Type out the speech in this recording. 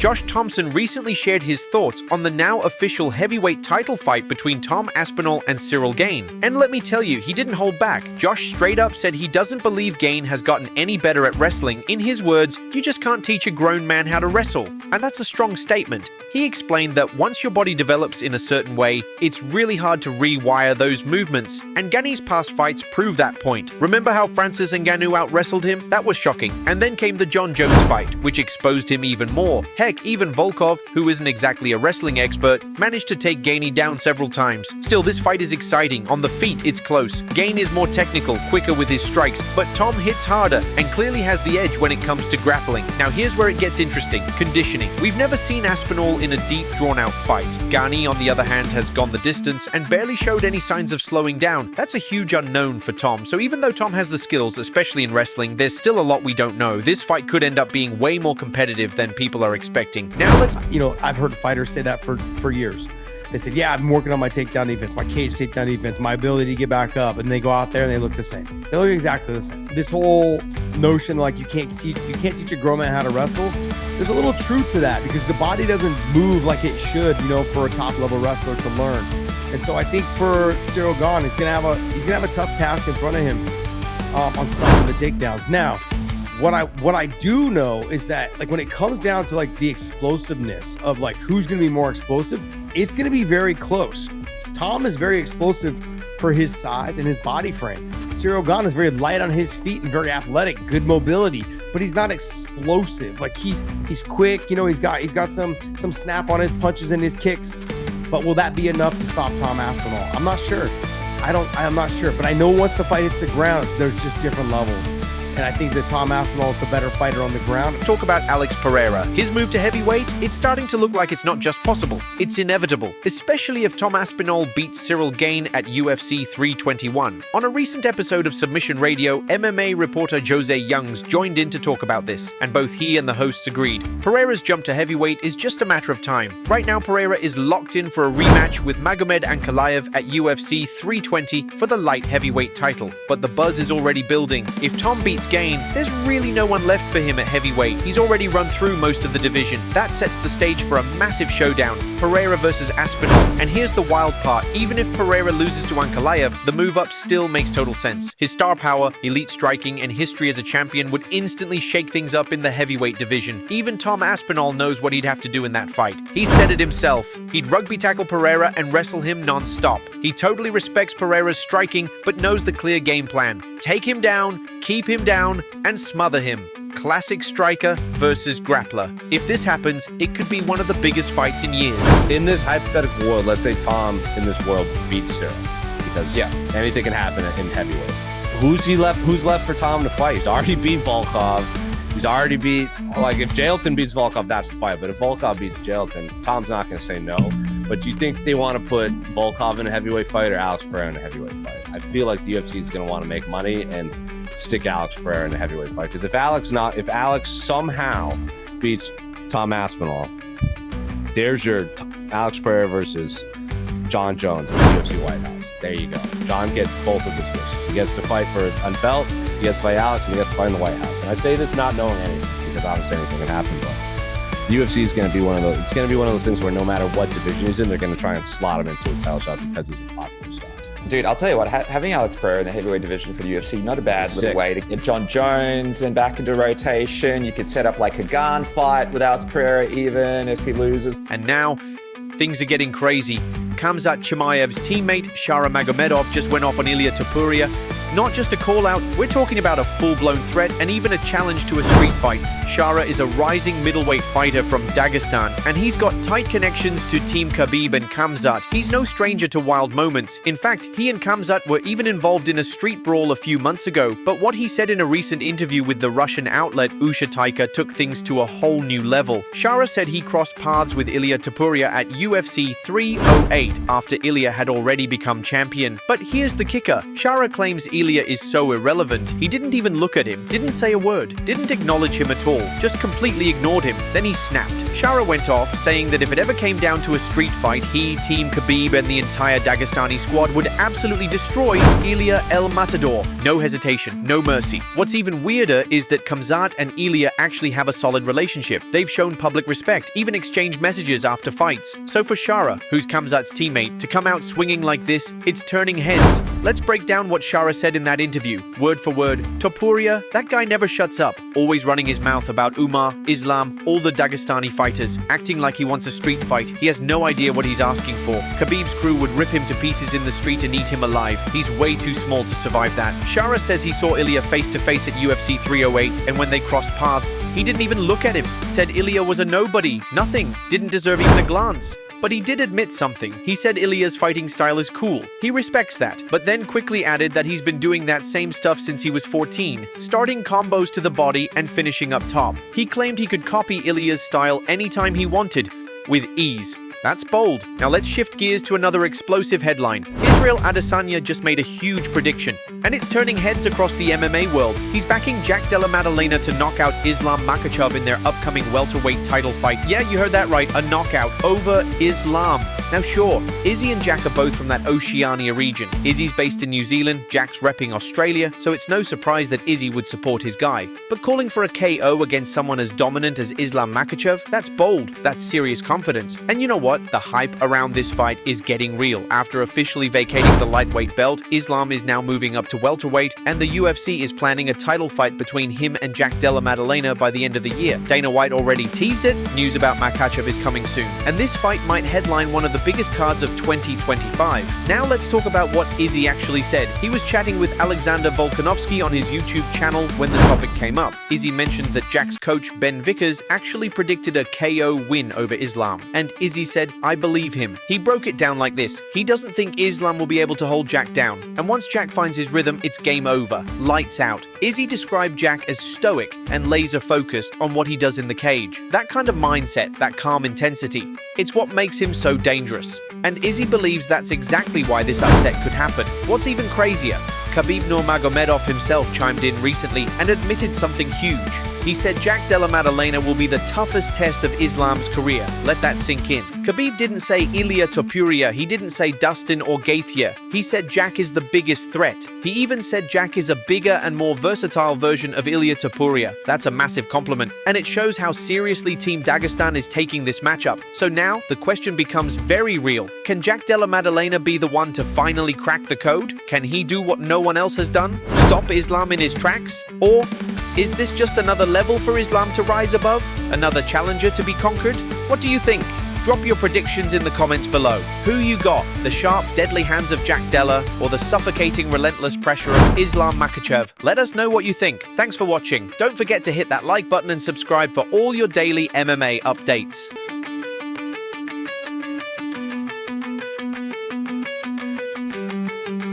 Josh Thompson recently shared his thoughts on the now official heavyweight title fight between Tom Aspinall and Ciryl Gane. And let me tell you, he didn't hold back. Josh straight up said he doesn't believe Gane has gotten any better at wrestling. In his words, you just can't teach a grown man how to wrestle. And that's a strong statement. He explained that once your body develops in a certain way, it's really hard to rewire those movements, and Gane's past fights prove that point. Remember how Francis Ngannou out-wrestled him? That was shocking. And then came the John Jones fight, which exposed him even more. Heck, even Volkov, who isn't exactly a wrestling expert, managed to take Gane down several times. Still, this fight is exciting. On the feet, it's close. Gane is more technical, quicker with his strikes, but Tom hits harder and clearly has the edge when it comes to grappling. Now here's where it gets interesting. Conditioning. We've never seen Aspinall in a deep, drawn-out fight. Gane, on the other hand, has gone the distance and barely showed any signs of slowing down. That's a huge unknown for Tom, so even though Tom has the skills, especially in wrestling, there's still a lot we don't know. This fight could end up being way more competitive than people are expecting. Now let's... I've heard fighters say that for years. They said, yeah, I'm working on my takedown defense, my cage takedown defense, my ability to get back up, and they go out there and they look the same. They look exactly the same. This whole notion like you can't teach a grown man how to wrestle, there's a little truth to that because the body doesn't move like it should, for a top level wrestler to learn. And so I think for Ciryl Gane, he's gonna have a tough task in front of him on stopping the takedowns. Now, what I do know is that when it comes down to the explosiveness of who's gonna be more explosive, it's gonna be very close. Tom is very explosive for his size and his body frame. Ciryl Gane is very light on his feet and very athletic, good mobility, but he's not explosive. He's quick, he's got some snap on his punches and his kicks. But will that be enough to stop Tom Aspinall? I'm not sure. I'm not sure, but I know once the fight hits the ground, there's just different levels. And I think that Tom Aspinall is the better fighter on the ground. Talk about Alex Pereira. His move to heavyweight, it's starting to look like it's not just possible, it's inevitable, especially if Tom Aspinall beats Ciryl Gane at UFC 321. On a recent episode of Submission Radio, MMA reporter Jose Youngs joined in to talk about this, and both he and the hosts agreed. Pereira's jump to heavyweight is just a matter of time. Right now, Pereira is locked in for a rematch with Magomed Ankalaev at UFC 320 for the light heavyweight title. But the buzz is already building. If Tom beats Gane, there's really no one left for him at heavyweight. He's already run through most of the division. That sets the stage for a massive showdown, Pereira versus Aspinall. And here's the wild part, even if Pereira loses to Ankalaev, the move up still makes total sense. His star power, elite striking, and history as a champion would instantly shake things up in the heavyweight division. Even Tom Aspinall knows what he'd have to do in that fight. He said it himself. He'd rugby tackle Pereira and wrestle him non-stop. He totally respects Pereira's striking, but knows the clear game plan. Take him down, keep him down, and smother him. Classic striker versus grappler. If this happens, it could be one of the biggest fights in years. In this hypothetical world, let's say Tom in this world beats Ciryl, because anything can happen in heavyweight. Who's left for Tom to fight? He's already beat Volkov. He's already beat, if Jailton beats Volkov, that's the fight. But if Volkov beats Jailton, Tom's not going to say no. But do you think they want to put Volkov in a heavyweight fight or Alex Pereira in a heavyweight fight? I feel like the UFC is going to want to make money and stick Alex Pereira in a heavyweight fight. Because if Alex somehow beats Tom Aspinall, there's your Alex Pereira versus John Jones in the UFC White House. There you go. John gets both of his wishes. He gets to fight for a belt, he gets to fight Alex, and he gets to fight in the White House. And I say this not knowing anything, because obviously anything can happen, but the UFC is going to be one of those things where no matter what division he's in, they're going to try and slot him into a title shot because he's a popular star. Dude, I'll tell you what, having Alex Pereira in the heavyweight division for the UFC, not a bad little way to get John Jones and back into rotation. You could set up a Gane fight with Alex Pereira even if he loses. And now, things are getting crazy. Khamzat Chimaev's teammate, Shara Magomedov, just went off on Ilia Topuria. Not just a call-out, we're talking about a full-blown threat and even a challenge to a street fight. Shara is a rising middleweight fighter from Dagestan, and he's got tight connections to Team Khabib and Khamzat. He's no stranger to wild moments. In fact, he and Khamzat were even involved in a street brawl a few months ago, but what he said in a recent interview with the Russian outlet Usha Taika took things to a whole new level. Shara said he crossed paths with Ilia Topuria at UFC 308 after Ilia had already become champion. But here's the kicker. Shara claims Ilia Ilia is so irrelevant, he didn't even look at him, didn't say a word, didn't acknowledge him at all, just completely ignored him. Then he snapped. Shara went off, saying that if it ever came down to a street fight, he, Team Khabib, and the entire Dagestani squad would absolutely destroy Ilia El Matador. No hesitation, no mercy. What's even weirder is that Khamzat and Ilia actually have a solid relationship. They've shown public respect, even exchanged messages after fights. So for Shara, who's Khamzat's teammate, to come out swinging like this, it's turning heads. Let's break down what Shara said in that interview, word for word. Topuria, that guy never shuts up, always running his mouth about Umar, Islam, all the Dagestani fighters, acting like he wants a street fight. He has no idea what he's asking for. Khabib's crew would rip him to pieces in the street and eat him alive. He's way too small to survive that. Shara says he saw Ilia face to face at UFC 308, and when they crossed paths, he didn't even look at him. Said Ilia was a nobody, nothing, didn't deserve even a glance. But he did admit something. He said Ilia's fighting style is cool. He respects that, but then quickly added that he's been doing that same stuff since he was 14, starting combos to the body and finishing up top. He claimed he could copy Ilia's style anytime he wanted, with ease. That's bold. Now let's shift gears to another explosive headline. Israel Adesanya just made a huge prediction, and it's turning heads across the MMA world. He's backing Jack Della Maddalena to knock out Islam Makhachev in their upcoming welterweight title fight. Yeah, you heard that right, a knockout over Islam. Now sure, Izzy and Jack are both from that Oceania region. Izzy's based in New Zealand, Jack's repping Australia, so it's no surprise that Izzy would support his guy. But calling for a KO against someone as dominant as Islam Makhachev, that's bold, that's serious confidence. And you know what? The hype around this fight is getting real. After officially vacating the lightweight belt, Islam is now moving up to welterweight, and the UFC is planning a title fight between him and Jack Della Maddalena by the end of the year. Dana White already teased it, news about Makhachev is coming soon, and this fight might headline one of the biggest cards of 2025. Now let's talk about what Izzy actually said. He was chatting with Alexander Volkanovski on his YouTube channel when the topic came up. Izzy mentioned that Jack's coach Ben Vickers actually predicted a KO win over Islam, and Izzy said, I believe him. He broke it down like this. He doesn't think Islam will be able to hold Jack down, and once Jack finds his rhythm, it's game over. Lights out. Izzy described Jack as stoic and laser focused on what he does in the cage. That kind of mindset, that calm intensity, it's what makes him so dangerous. And Izzy believes that's exactly why this upset could happen. What's even crazier, Khabib Nurmagomedov himself chimed in recently and admitted something huge. He said Jack Della Maddalena will be the toughest test of Islam's career. Let that sink in. Khabib didn't say Ilia Topuria, he didn't say Dustin or Gaethje. He said Jack is the biggest threat. He even said Jack is a bigger and more versatile version of Ilia Topuria. That's a massive compliment, and it shows how seriously Team Dagestan is taking this matchup. So now, the question becomes very real. Can Jack Della Maddalena be the one to finally crack the code? Can he do what no one else has done? Stop Islam in his tracks? Or is this just another level for Islam to rise above? Another challenger to be conquered? What do you think? Drop your predictions in the comments below. Who you got? The sharp, deadly hands of Jack Della or the suffocating, relentless pressure of Islam Makhachev? Let us know what you think. Thanks for watching. Don't forget to hit that like button and subscribe for all your daily MMA updates.